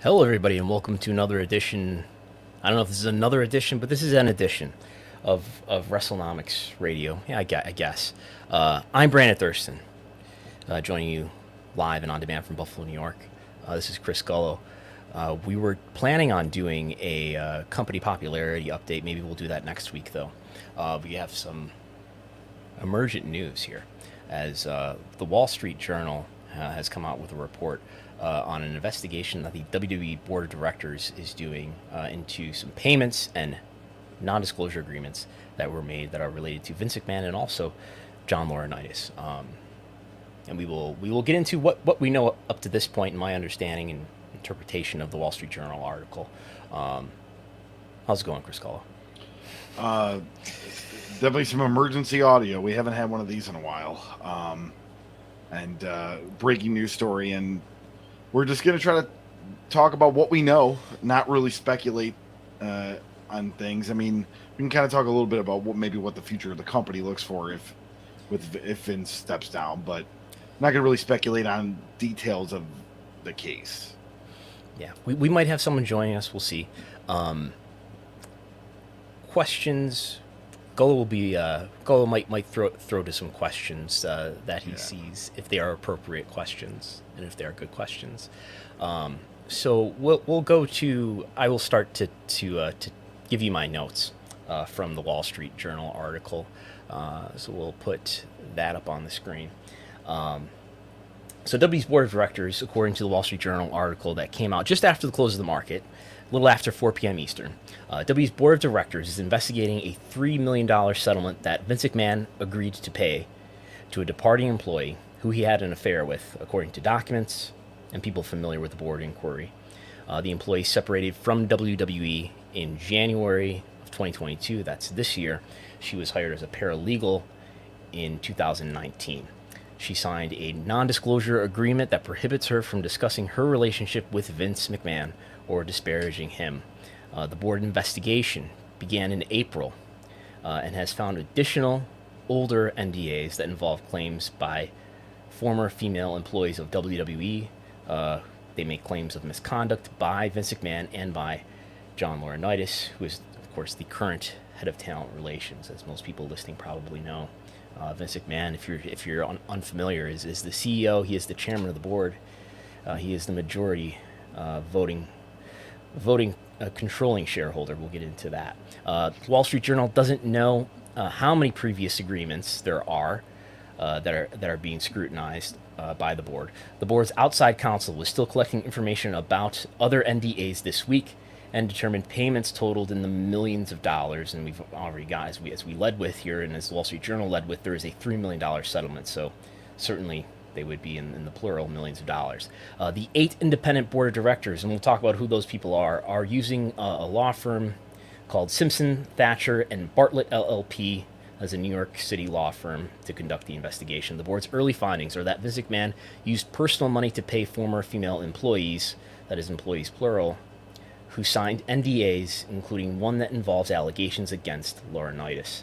Hello, everybody, and welcome to another edition. I don't know if this is another edition, but this is an edition of Wrestlenomics Radio. Yeah, I guess. I'm Brandon Thurston, joining you live and on demand from Buffalo, New York. This is Chris Gullo. We were planning on doing a company popularity update. Maybe we'll do that next week, though. We have some emergent news here, as the Wall Street Journal has come out with a report on an investigation that the WWE Board of Directors is doing into some payments and non-disclosure agreements that were made that are related to Vince McMahon and also John Laurinaitis. And we will get into what we know up to this point in my understanding and interpretation of the Wall Street Journal article. How's it going, Chris Gullo? Definitely some emergency audio. We haven't had one of these in a while. And breaking news story, and we're just going to try to talk about what we know, not really speculate on things. I mean, we can kind of talk a little bit about what the future of the company looks for if Vince steps down, but not going to really speculate on details of the case. Yeah, we might have someone joining us. We'll see. Questions. Gullo might throw to some questions that he sees, if they are appropriate questions and if they are good questions. So we'll go to. I will start to give you my notes from the Wall Street Journal article. So we'll put that up on the screen. So WWE's board of directors, according to the Wall Street Journal article that came out just after the close of the market, a little after 4 p.m. Eastern, WWE's board of directors is investigating a $3 million settlement that Vince McMahon agreed to pay to a departing employee who he had an affair with, according to documents and people familiar with the board inquiry. The employee separated from WWE in January of 2022. That's this year. She was hired as a paralegal in 2019. She signed a non-disclosure agreement that prohibits her from discussing her relationship with Vince McMahon or disparaging him. The board investigation began in April and has found additional older NDAs that involve claims by former female employees of WWE. They make claims of misconduct by Vince McMahon and by John Laurinaitis, who is, of course, the current head of talent relations, as most people listening probably know. Vince McMahon, if you're unfamiliar, is the CEO. He is the chairman of the board. He is the majority voting controlling shareholder. We'll get into that. Wall Street Journal doesn't know how many previous agreements there are that are being scrutinized by the board. The board's outside counsel was still collecting information about other NDAs this week and determined payments totaled in the millions of dollars. And we've already got, as we led with here, and as the Wall Street Journal led with, there is a $3 million settlement. So certainly they would be in the plural, millions of dollars. The 8 independent board of directors, and we'll talk about who those people are using a law firm called Simpson, Thatcher, and Bartlett LLP as a New York City law firm to conduct the investigation. The board's early findings are that Vince McMahon used personal money to pay former female employees, that is employees plural, who signed NDAs, including one that involves allegations against Laurinaitis.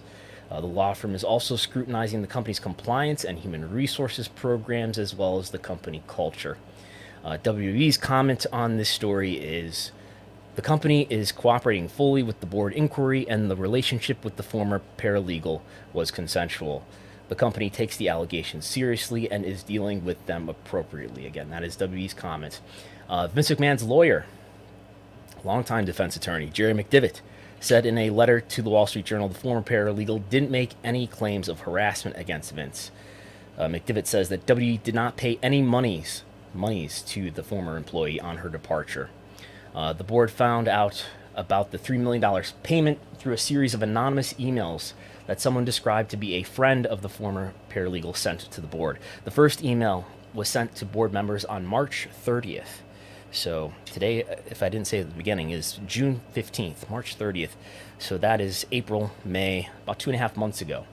The law firm is also scrutinizing the company's compliance and human resources programs, as well as the company culture. WWE's comment on this story is, the company is cooperating fully with the board inquiry, and the relationship with the former paralegal was consensual. The company takes the allegations seriously and is dealing with them appropriately. Again, that is WWE's comment. Vince McMahon's lawyer, longtime defense attorney Jerry McDevitt, said in a letter to the Wall Street Journal the former paralegal didn't make any claims of harassment against Vince. McDevitt says that WWE did not pay any monies to the former employee on her departure. The board found out about the $3 million payment through a series of anonymous emails that someone described to be a friend of the former paralegal sent to the board. The first email was sent to board members on March 30th. So today, if I didn't say at the beginning, is June 15th, March 30th. So that is April, May, about 2.5 months ago.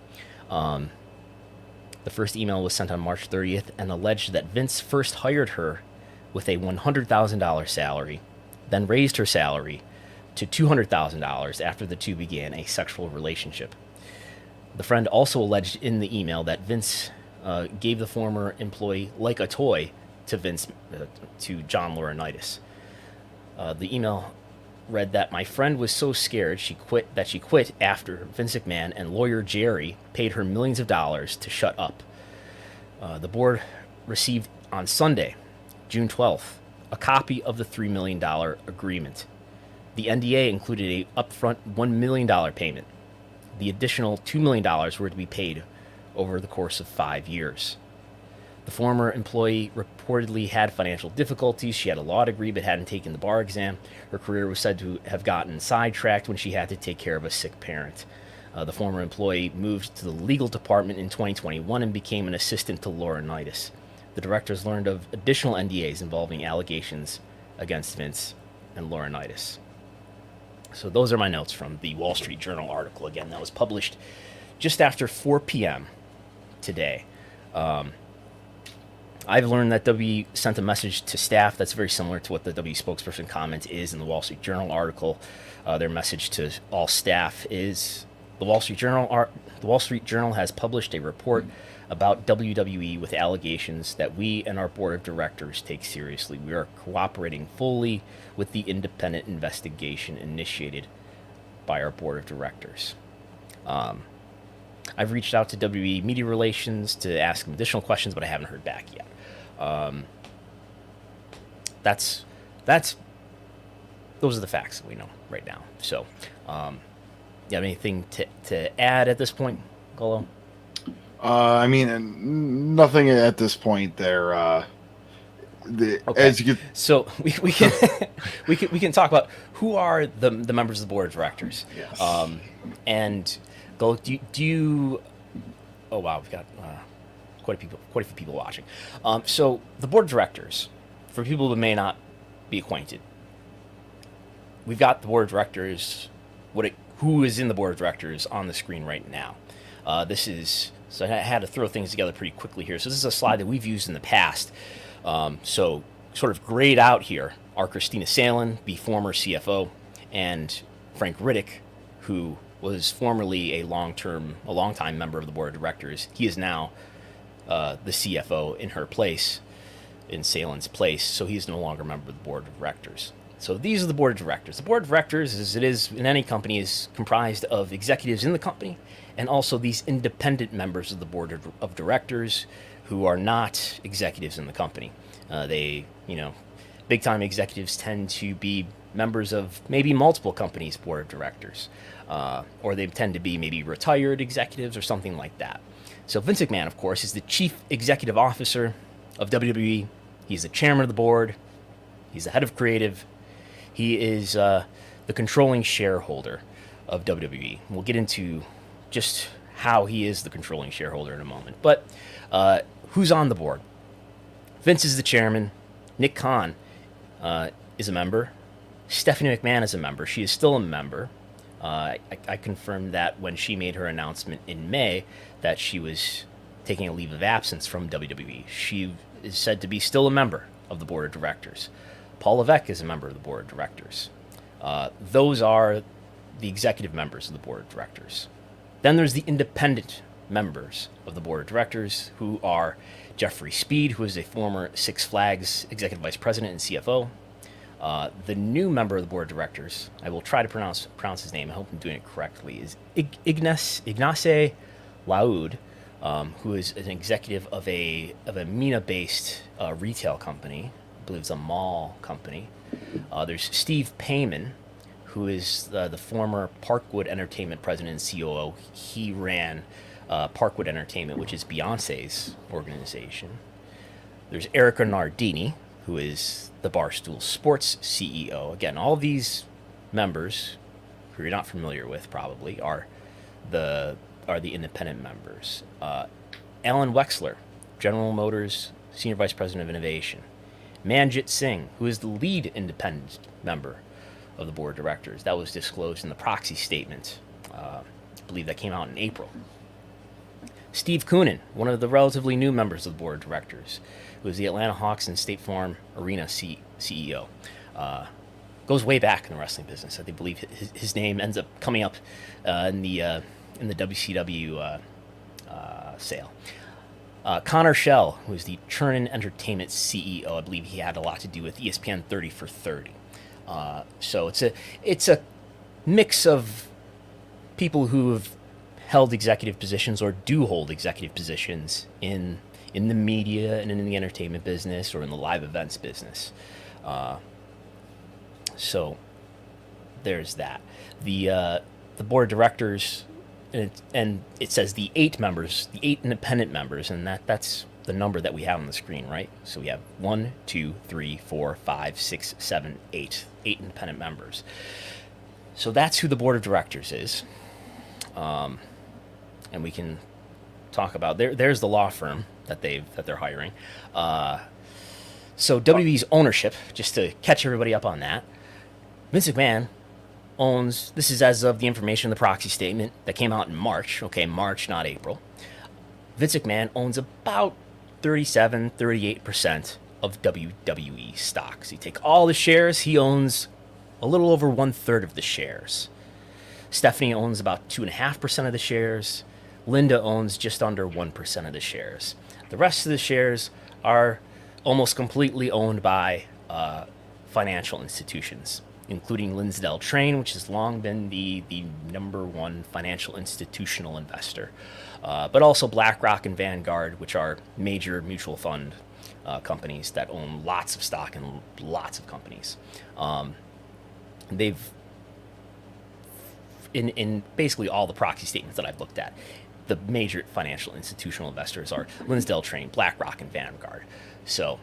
The first email was sent on March 30th and alleged that Vince first hired her with a $100,000 salary, then raised her salary to $200,000 after the two began a sexual relationship. The friend also alleged in the email that Vince gave the former employee like a toy to John Laurinaitis. The email read that my friend was so scared she quit after Vince McMahon and lawyer Jerry paid her millions of dollars to shut up. The board received on Sunday, June 12th, a copy of the $3 million agreement. The NDA included a upfront $1 million payment. The additional $2 million were to be paid over the course of 5 years. The former employee reportedly had financial difficulties. She had a law degree but hadn't taken the bar exam. Her career was said to have gotten sidetracked when she had to take care of a sick parent. The former employee moved to the legal department in 2021 and became an assistant to Laurinaitis. The directors learned of additional NDAs involving allegations against Vince and Laurinaitis. So those are my notes from the Wall Street Journal article, again, that was published just after 4 p.m. today. I've learned that W sent a message to staff that's very similar to what the W spokesperson comment is in the Wall Street Journal article. Their message to all staff is the Wall Street Journal has published a report about WWE with allegations that we and our board of directors take seriously. We are cooperating fully with the independent investigation initiated by our board of directors. I've reached out to WWE Media Relations to ask them additional questions, but I haven't heard back yet. Those are the facts that we know right now. So, you have anything to add at this point, Golo? I mean, nothing at this point. There, Okay. as you get, So we can we can talk about who are the members of the board of directors. Yes. And Golo, do you? Oh wow, we've got quite a few people watching. So the board of directors, for people who may not be acquainted, we've got the board of directors. Who is in the board of directors on the screen right now? So I had to throw things together pretty quickly here. So this is a slide that we've used in the past. So sort of grayed out here are Christina Salen, the former CFO, and Frank Riddick, who was formerly a long-time member of the board of directors. He is now the CFO in her place, in Salen's place, so he's no longer a member of the board of directors. So these are the board of directors. The board of directors, as it is in any company, is comprised of executives in the company and also these independent members of the board of directors who are not executives in the company. Big-time executives tend to be members of maybe multiple companies' board of directors, or they tend to be maybe retired executives or something like that. So Vince McMahon, of course, is the chief executive officer of WWE. He's the chairman of the board. He's the head of creative. He is the controlling shareholder of WWE. We'll get into just how he is the controlling shareholder in a moment. But who's on the board? Vince is the chairman. Nick Khan is a member. Stephanie McMahon is a member. She is still a member. I confirmed that when she made her announcement in May that she was taking a leave of absence from WWE. She is said to be still a member of the board of directors. Paul Levesque is a member of the board of directors. Those are the executive members of the board of directors. Then there's the independent members of the board of directors, who are Jeffrey Speed, who is a former Six Flags executive vice president and CFO. The new member of the board of directors, I will try to pronounce his name, I hope I'm doing it correctly, is Ignace Laoud, who is an executive of a MENA-based retail company. I believe it's a mall company. There's Steve Payman, who is the former Parkwood Entertainment president and COO. He ran Parkwood Entertainment, which is Beyonce's organization. There's Erica Nardini, who is the Barstool Sports CEO. Again, all these members, who you're not familiar with probably, are the independent members. Alan Wexler, General Motors Senior Vice President of Innovation. Manjit Singh, who is the lead independent member of the board of directors. That was disclosed in the proxy statement. I believe that came out in April. Steve Koonin, one of the relatively new members of the board of directors, who is the Atlanta Hawks and State Farm Arena CEO. Goes way back in the wrestling business. I believe his name ends up coming up in the WCW sale. Connor Schell, who is the Chernin Entertainment CEO. I believe he had a lot to do with ESPN 30 for 30. So it's a mix of people who have held executive positions or do hold executive positions in the media and in the entertainment business or in the live events business. So there's that. The board of directors, and it says the 8 members, the 8 independent members, and that's the number that we have on the screen, right? So we have 1, 2, 3, 4, 5, 6, 7, 8 independent members. So that's who the board of directors is, and we can talk about there's the law firm that they're hiring. So WWE's ownership, just to catch everybody up on that, Vince McMahon owns, this is as of the information in the proxy statement that came out in March, okay, March, not April. Vince McMahon owns about 38% of WWE stocks. You take all the shares, he owns a little over 1/3 of the shares. Stephanie owns about 2.5% of the shares. Linda owns just under 1% of the shares. The rest of the shares are almost completely owned by financial institutions, including Linsdell Train, which has long been the number one financial institutional investor, but also BlackRock and Vanguard, which are major mutual fund companies that own lots of stock in lots of companies. They've, in basically all the proxy statements that I've looked at, the major financial institutional investors are Linsdell Train, BlackRock, and Vanguard. So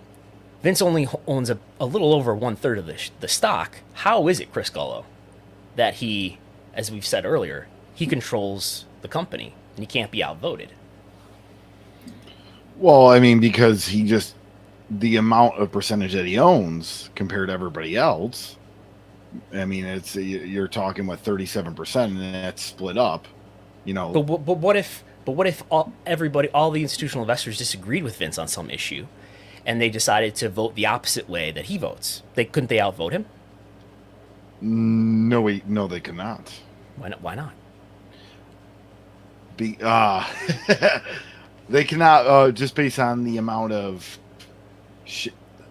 Vince only owns a little over 1/3 of the stock. How is it, Chris Gullo, that he, as we've said earlier, he controls the company and he can't be outvoted? Well, I mean, because the amount of percentage that he owns compared to everybody else, I mean, you're talking what, 37%, and that's split up, But what if all the institutional investors disagreed with Vince on some issue, and they decided to vote the opposite way that he votes? Couldn't they outvote him? No, they cannot. Why not? They cannot, just based on the amount of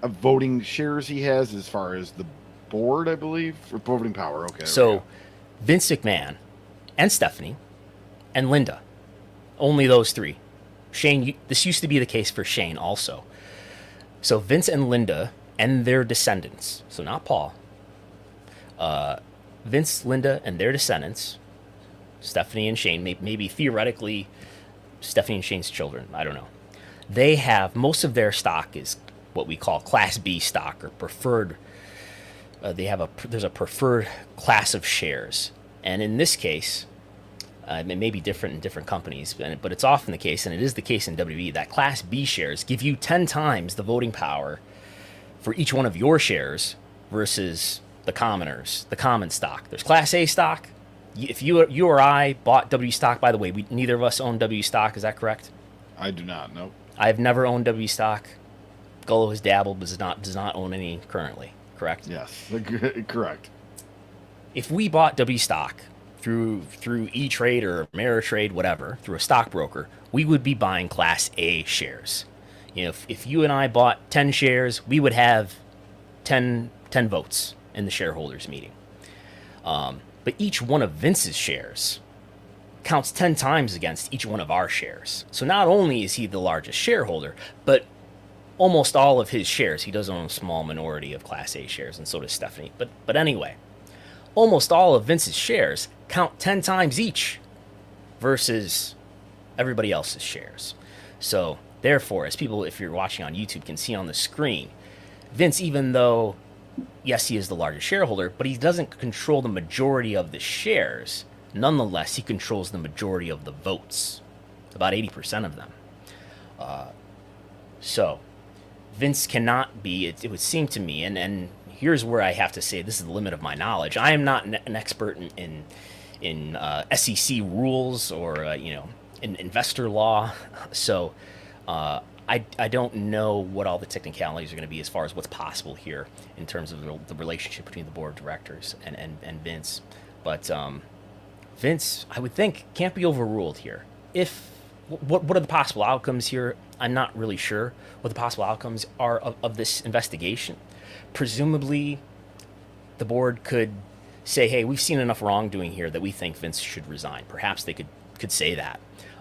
voting shares he has as far as the board, I believe, for voting power. Okay. So Vince McMahon and Stephanie and Linda, only those 3. Shane, this used to be the case for Shane also. So Vince and Linda and their descendants, so not Paul, Vince, Linda, and their descendants, Stephanie and Shane, maybe theoretically Stephanie and Shane's children, I don't know. They have, most of their stock is what we call Class B stock or preferred. There's a preferred class of shares. And in this case, it may be different in different companies, but it's often the case, and it is the case in WWE, that Class B shares give you 10 times the voting power for each one of your shares versus the commoners, the common stock. There's Class A stock. If you or I bought W stock, by the way, neither of us own W stock, is that correct? I do not, nope. I've never owned W stock. Gullo has dabbled, but does not own any currently, correct? Yes, correct. If we bought W stock through E-Trade or Ameritrade, whatever, through a stockbroker, we would be buying Class A shares. If you and I bought 10 shares, we would have 10 votes in the shareholders meeting. But each one of Vince's shares counts 10 times against each one of our shares. So not only is he the largest shareholder, but almost all of his shares, he does own a small minority of Class A shares, and so does Stephanie. But anyway, almost all of Vince's shares count 10 times each versus everybody else's shares. So therefore, as people, if you're watching on YouTube, can see on the screen, Vince, even though, yes, he is the largest shareholder, but he doesn't control the majority of the shares. Nonetheless, he controls the majority of the votes, about 80% of them. So Vince cannot be, it would seem to me, and here's where I have to say this is the limit of my knowledge. I am not an expert in SEC rules or in investor law, so I don't know what all the technicalities are going to be as far as what's possible here in terms of the relationship between the board of directors and Vince. But Vince, I would think, can't be overruled here. What are the possible outcomes here? I'm not really sure what the possible outcomes are of this investigation. Presumably, the board could say, hey, we've seen enough wrongdoing here that we think Vince should resign. Perhaps they could say that.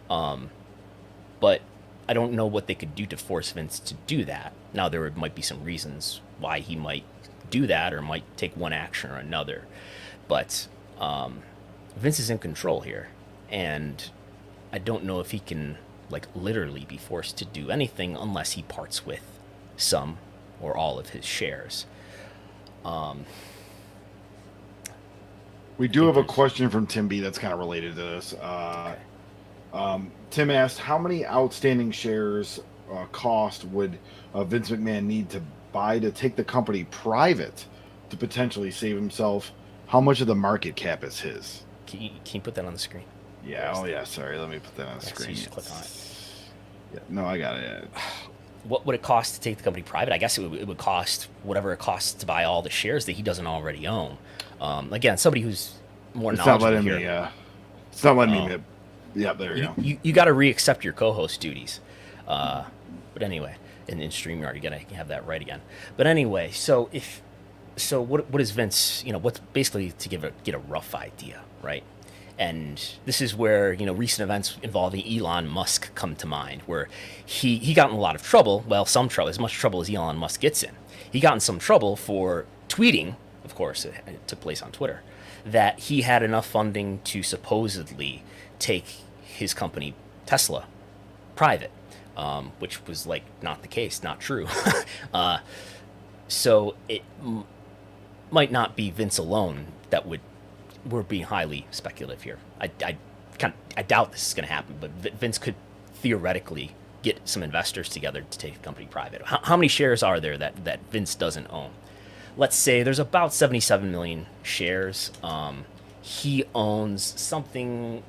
But I don't know what they could do to force Vince to do that. Now, might be some reasons why he might do that or might take one action or another. But Vince is in control here. And I don't know if he can, like, literally be forced to do anything unless he parts with some or all of his shares. We do have a question from Tim B that's kind of related to this. Tim asked, how many outstanding shares cost would Vince McMahon need to buy to take the company private to potentially save himself? How much of the market cap is his? Can you put that on the screen? Yeah. Oh, yeah. Sorry. Let me put that on the screen. So you just click on it. Yeah, no, I got it. What would it cost to take the company private? I guess it would cost whatever it costs to buy all the shares that he doesn't already own. Again, somebody who's more knowledgeable here. It's not letting me. Yeah, there you go. You got to re-accept your co-host duties. But anyway, in StreamYard, you got to have that right again. But anyway, what is Vince? What's basically to get a rough idea, right? And this is where recent events involving Elon Musk come to mind, where he got in a lot of trouble. Well, some trouble, as much trouble as Elon Musk gets in. He got in some trouble for tweeting. Of course, it took place on Twitter, that he had enough funding to supposedly take his company Tesla private, which was not the case, not true. So it might not be Vince alone that we're being highly speculative here. I doubt this is going to happen, but Vince could theoretically get some investors together to take the company private. How many shares are there that Vince doesn't own? Let's say there's about 77 million shares. He owns something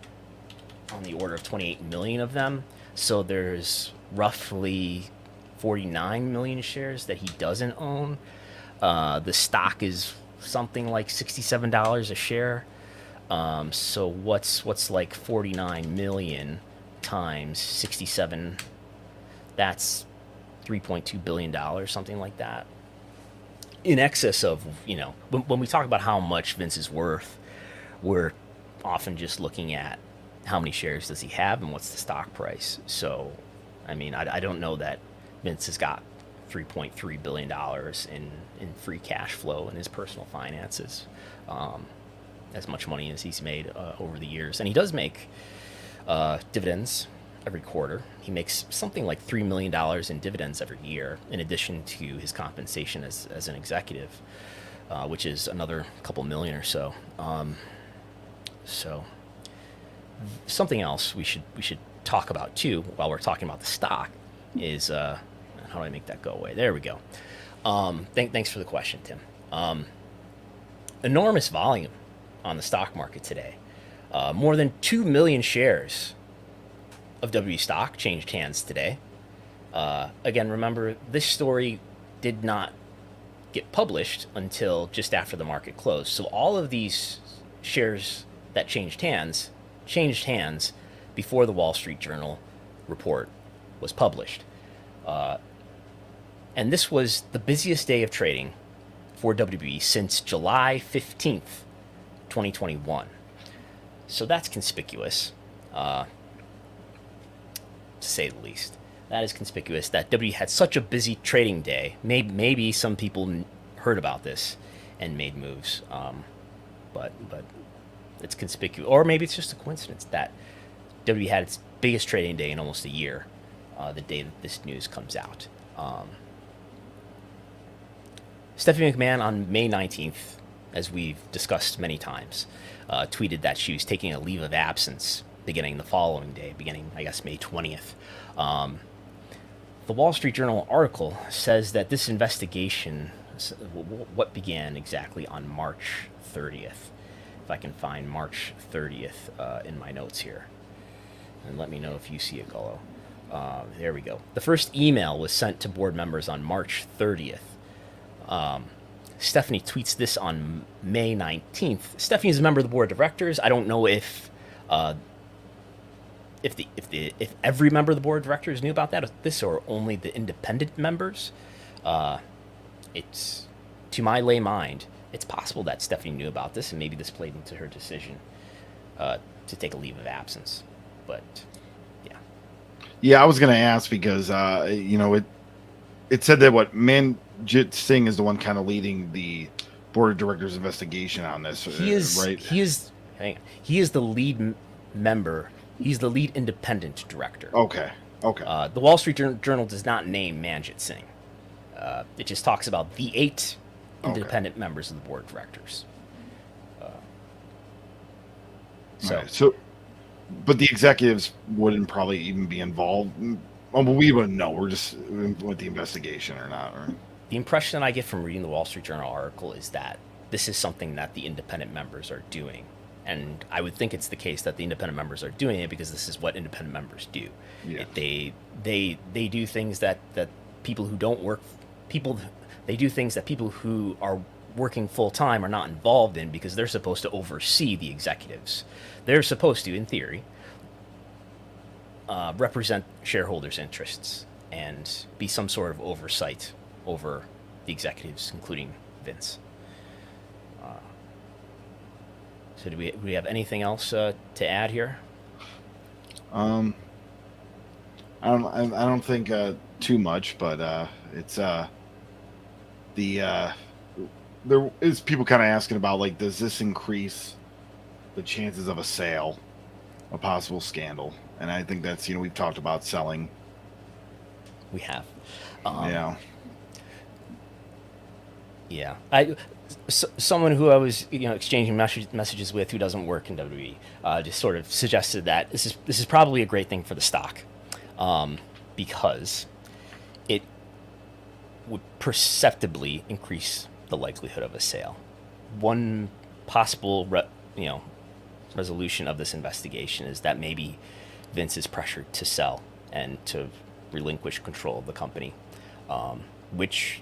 on the order of 28 million of them. So there's roughly 49 million shares that he doesn't own. The stock is something like $67 a share. So what's like 49 million times 67? That's $3.2 billion, something like that. In excess of, when we talk about how much Vince is worth, we're often just looking at how many shares does he have and what's the stock price. So, I mean, I don't know that Vince has got $3.3 billion in free cash flow in his personal finances, as much money as he's made over the years. And he does make dividends every quarter. He makes something like $3 million in dividends every year, in addition to his compensation as an executive, which is another couple million or so. So something else we should talk about too, while we're talking about the stock, is how do I make that go away? There we go. Thanks for the question, Tim. Enormous volume on the stock market today. More than 2 million shares of WWE stock changed hands today. Again, remember, this story did not get published until just after the market closed. So all of these shares that changed hands before the Wall Street Journal report was published. And this was the busiest day of trading for WWE since July 15th, 2021. So that's conspicuous, to say the least. That is conspicuous that WWE had such a busy trading day. Maybe some people heard about this and made moves, but it's conspicuous. Or maybe it's just a coincidence that WWE had its biggest trading day in almost a year, the day that this news comes out. Stephanie McMahon on May 19th, as we've discussed many times, tweeted that she was taking a leave of absence beginning the following day, I guess, May 20th. The Wall Street Journal article says that this investigation, what began exactly on March 30th, if I can find March 30th in my notes here. And let me know if you see it, Gullo. There we go. The first email was sent to board members on March 30th. Stephanie tweets this on May 19th. Stephanie is a member of the board of directors. I don't know if every member of the board of directors knew about this, or only the independent members. It's, to my lay mind, it's possible that Stephanie knew about this, and maybe this played into her decision to take a leave of absence. But yeah, Yeah, I was going to ask because it said that Manjit Singh is the one kind of leading the board of directors investigation on this. Right? He is the lead member. He's the lead independent director. Okay. The Wall Street Journal does not name Manjit Singh. It just talks about the 8 independent members of the board of directors. But the executives wouldn't probably even be involved. Well, we wouldn't know. We're just with the investigation or not. Right? The impression that I get from reading the Wall Street Journal article is that this is something that the independent members are doing. And I would think it's the case that the independent members are doing it because this is what independent members do. Yeah. They do things that people who don't work, they do things that people who are working full time are not involved in because they're supposed to oversee the executives. They're supposed to, in theory, represent shareholders' interests and be some sort of oversight over the executives, including Vince. So do we have anything else to add here? I don't think too much, but it's there is people kind of asking about, like, does this increase the chances of a sale, a possible scandal? And I think that's, we've talked about selling. We have. Yeah. Someone who I was exchanging messages with who doesn't work in WWE just sort of suggested that this is probably a great thing for the stock because it would perceptibly increase the likelihood of a sale. One possible resolution of this investigation is that maybe Vince is pressured to sell and to relinquish control of the company, which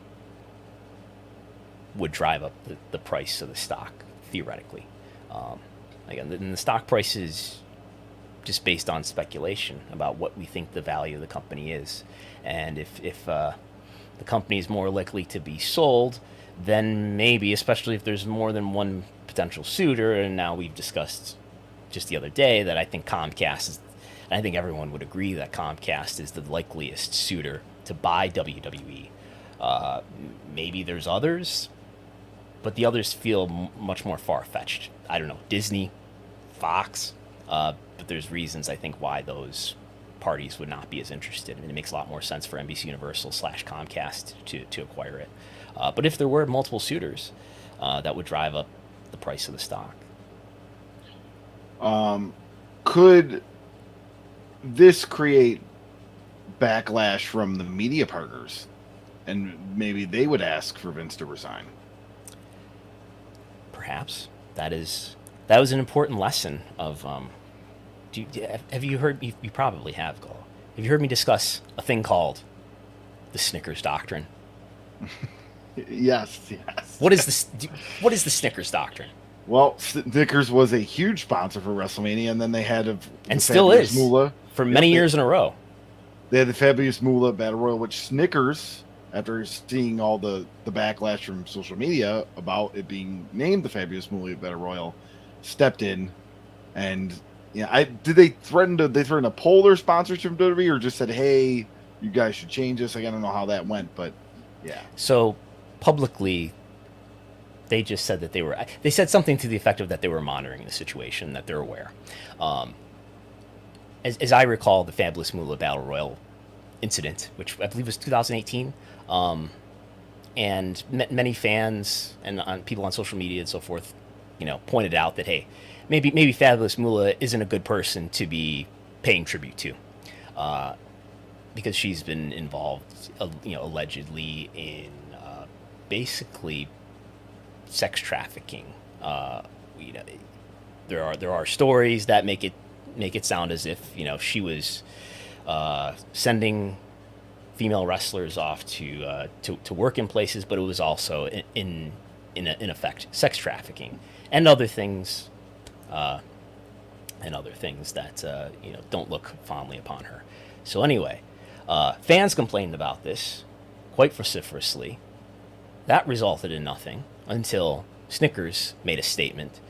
would drive up the price of the stock, theoretically. Again, the stock price is just based on speculation about what we think the value of the company is. And if the company is more likely to be sold, then maybe, especially if there's more than one potential suitor, and now we've discussed just the other day that I think Comcast is, and I think everyone would agree that Comcast is the likeliest suitor to buy WWE. Maybe there's others, but the others feel much more far-fetched. I don't know, Disney, Fox, but there's reasons, I think, why those parties would not be as interested. I mean, it makes a lot more sense for NBC Universal / Comcast to acquire it. But if there were multiple suitors, that would drive up the price of the stock. Could this create backlash from the media partners? And maybe they would ask for Vince to resign. Perhaps that was an important lesson of. Have you heard? You probably have, Cole. Have you heard me discuss a thing called the Snickers Doctrine? Yes. What is this? What is the Snickers Doctrine? Well, Snickers was a huge sponsor for WrestleMania, and then they had and still is Moolah for many years in a row. They had the Fabulous Moolah Battle Royal, which Snickers, after seeing all the backlash from social media about it being named the Fabulous Moolah Battle Royal, stepped in, and did they threaten to pull their sponsorship from WWE, or just said, "Hey, you guys should change this"? I don't know how that went, but yeah. So publicly, they just said that they said something to the effect of that they were monitoring the situation, that they're aware. As I recall, the Fabulous Moolah Battle Royal incident, which I believe was 2018, and many fans and people on social media and so forth, pointed out that, hey, maybe Fabulous Moolah isn't a good person to be paying tribute to, because she's been involved, allegedly in basically sex trafficking. There are stories that make it sound as if she was sending female wrestlers off to work in places, but it was also in effect sex trafficking and other things that don't look fondly upon her. So anyway, fans complained about this quite vociferously. That resulted in nothing until Snickers made a statement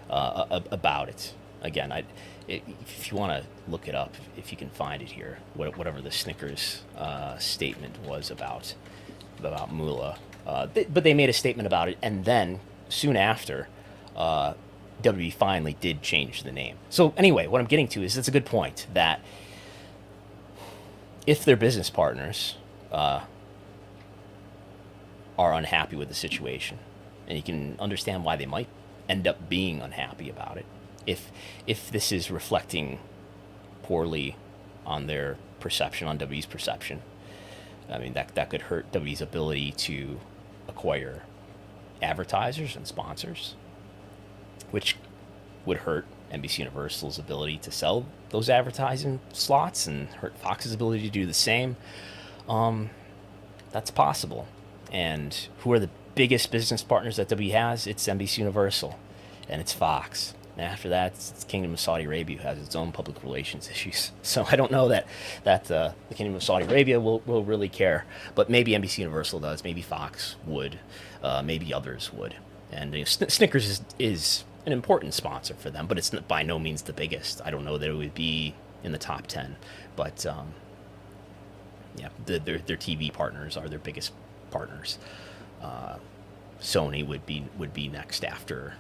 about it. Again, if you want to look it up, if you can find it here, whatever the Snickers statement was about Moolah. But they made a statement about it, and then soon after, WWE finally did change the name. So anyway, what I'm getting to is it's a good point that if their business partners are unhappy with the situation, and you can understand why they might end up being unhappy about it, if this is reflecting poorly on their perception, on WWE's perception, I mean, that could hurt WWE's ability to acquire advertisers and sponsors, which would hurt NBC Universal's ability to sell those advertising slots and hurt Fox's ability to do the same. That's possible. And who are the biggest business partners that WWE has? It's NBC Universal, and it's Fox. And after that, it's Kingdom of Saudi Arabia, who has its own public relations issues. So I don't know that the Kingdom of Saudi Arabia will really care. But maybe NBC Universal does. Maybe Fox would. Maybe others would. And Snickers is an important sponsor for them, but it's by no means the biggest. I don't know that it would be in the top 10. But yeah, their TV partners are their biggest partners. Sony would be next after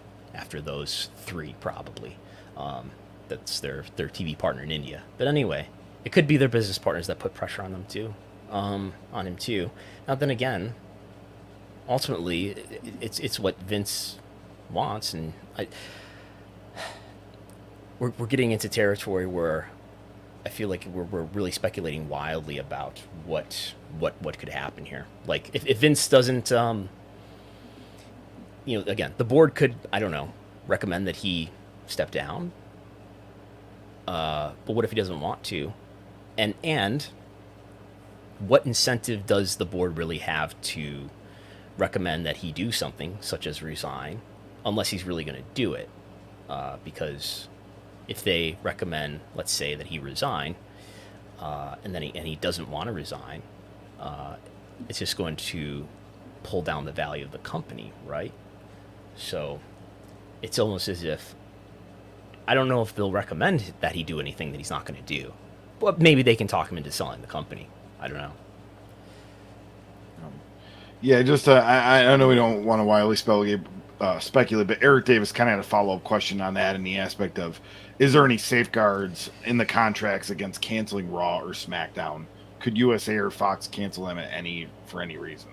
those three, probably. That's their TV partner in India. But anyway, it could be their business partners that put pressure on them too, on him too. Now then again, ultimately, it's what Vince wants, and we're getting into territory where I feel like we're really speculating wildly about what could happen here. Like if Vince doesn't, again, the board could, I don't know, recommend that he step down. But what if he doesn't want to? And what incentive does the board really have to recommend that he do something such as resign, unless he's really going to do it? Because if they recommend, let's say, that he resign, and then he doesn't want to resign, it's just going to pull down the value of the company, right? So it's almost as if, I don't know if they'll recommend that he do anything that he's not going to do, but maybe they can talk him into selling the company. I don't know. Yeah, just I know we don't want to wildly speculate, but Eric Davis kind of had a follow-up question on that in the aspect of, is there any safeguards in the contracts against canceling Raw or SmackDown? Could USA or Fox cancel them for any reason?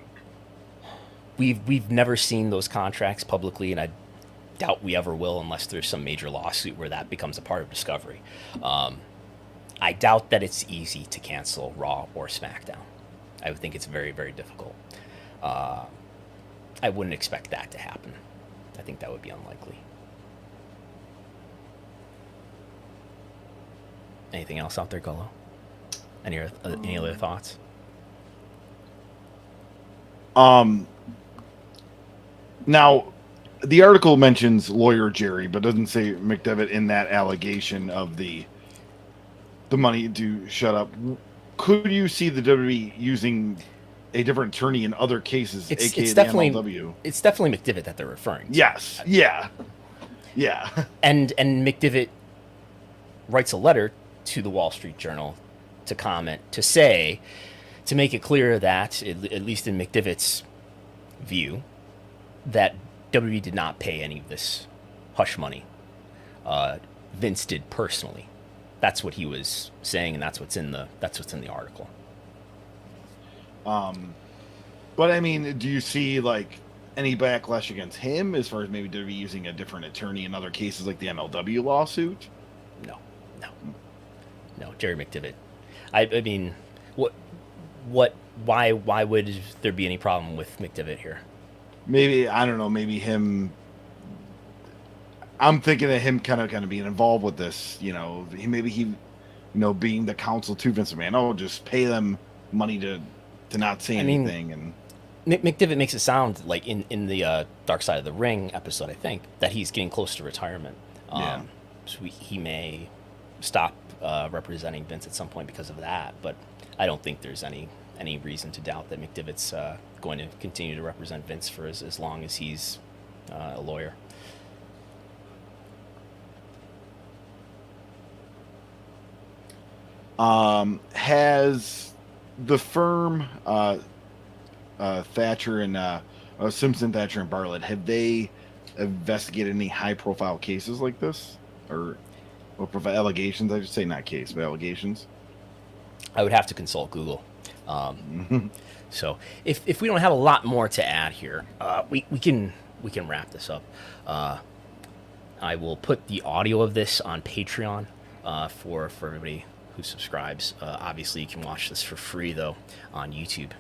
We've never seen those contracts publicly, and I doubt we ever will unless there's some major lawsuit where that becomes a part of Discovery. I doubt that it's easy to cancel Raw or SmackDown. I would think it's very, very difficult. I wouldn't expect that to happen. I think that would be unlikely. Anything else out there, Gullo? Any other thoughts? Now, the article mentions lawyer Jerry, but doesn't say McDevitt in that allegation of the money to shut up. Could you see the WWE using a different attorney in other cases, aka it's the definitely MLW? It's definitely McDevitt that they're referring to. Yes. Yeah. And McDevitt writes a letter to the Wall Street Journal to comment, to make it clear that, at least in McDevitt's view, that WWE did not pay any of this hush money. Vince did personally. That's what he was saying, and that's what's in the article. But I mean, do you see like any backlash against him as far as maybe WWE using a different attorney in other cases like the MLW lawsuit? No, Jerry McDevitt. I mean, why would there be any problem with McDevitt here? Maybe, I don't know, maybe him. I'm thinking of him kind of being involved with this, he being the counsel to Vince McMahon. Oh, just pay them money to not say anything. And McDevitt makes it sound like in the Dark Side of the Ring episode, I think, that he's getting close to retirement. So he may stop representing Vince at some point because of that, but I don't think there's any any reason to doubt that McDevitt's going to continue to represent Vince for as long as he's a lawyer. Has the firm Thatcher and Simpson, Thatcher, and Bartlett, have they investigated any high-profile cases like this, or allegations? I should say not case, but allegations. I would have to consult Google. So if we don't have a lot more to add here, we can wrap this up. I will put the audio of this on Patreon for everybody who subscribes. Obviously, you can watch this for free though on YouTube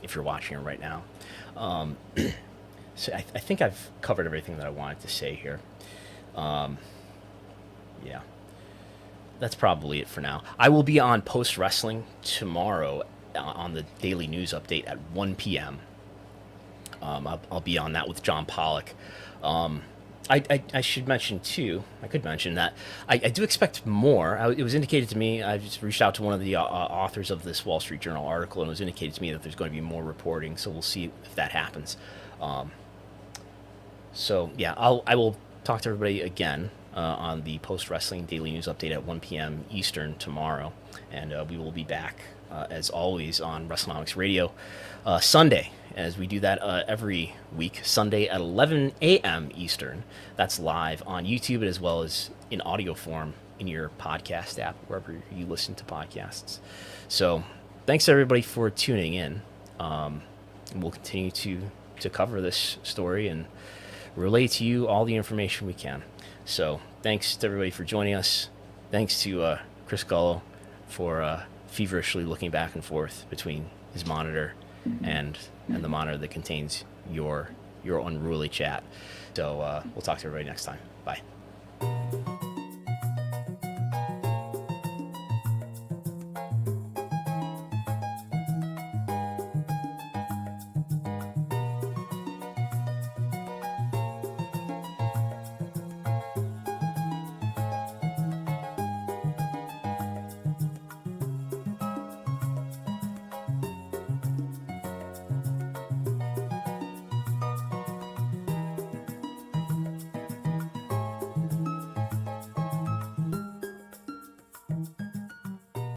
if you're watching it right now. So I think I've covered everything that I wanted to say here. Yeah, that's probably it for now. I will be on Post Wrestling tomorrow on the daily news update at 1 p.m. I'll be on that with John Pollock. I should mention too. I could mention that I do expect more. It was indicated to me. I just reached out to one of the authors of this Wall Street Journal article, and it was indicated to me that there's going to be more reporting. So we'll see if that happens. So yeah, I will talk to everybody again on the Post Wrestling Daily News Update at 1 p.m. Eastern tomorrow, and we will be back as always on Wrestlenomics Radio Sunday, as we do that every week, Sunday at 11 a.m. Eastern. That's live on YouTube as well as in audio form in your podcast app, wherever you listen to podcasts. So thanks everybody for tuning in. And we'll continue to cover this story and relay to you all the information we can. So thanks to everybody for joining us. Thanks to Chris Gullo for feverishly looking back and forth between his monitor and the monitor that contains your unruly chat. So we'll talk to everybody next time. Bye.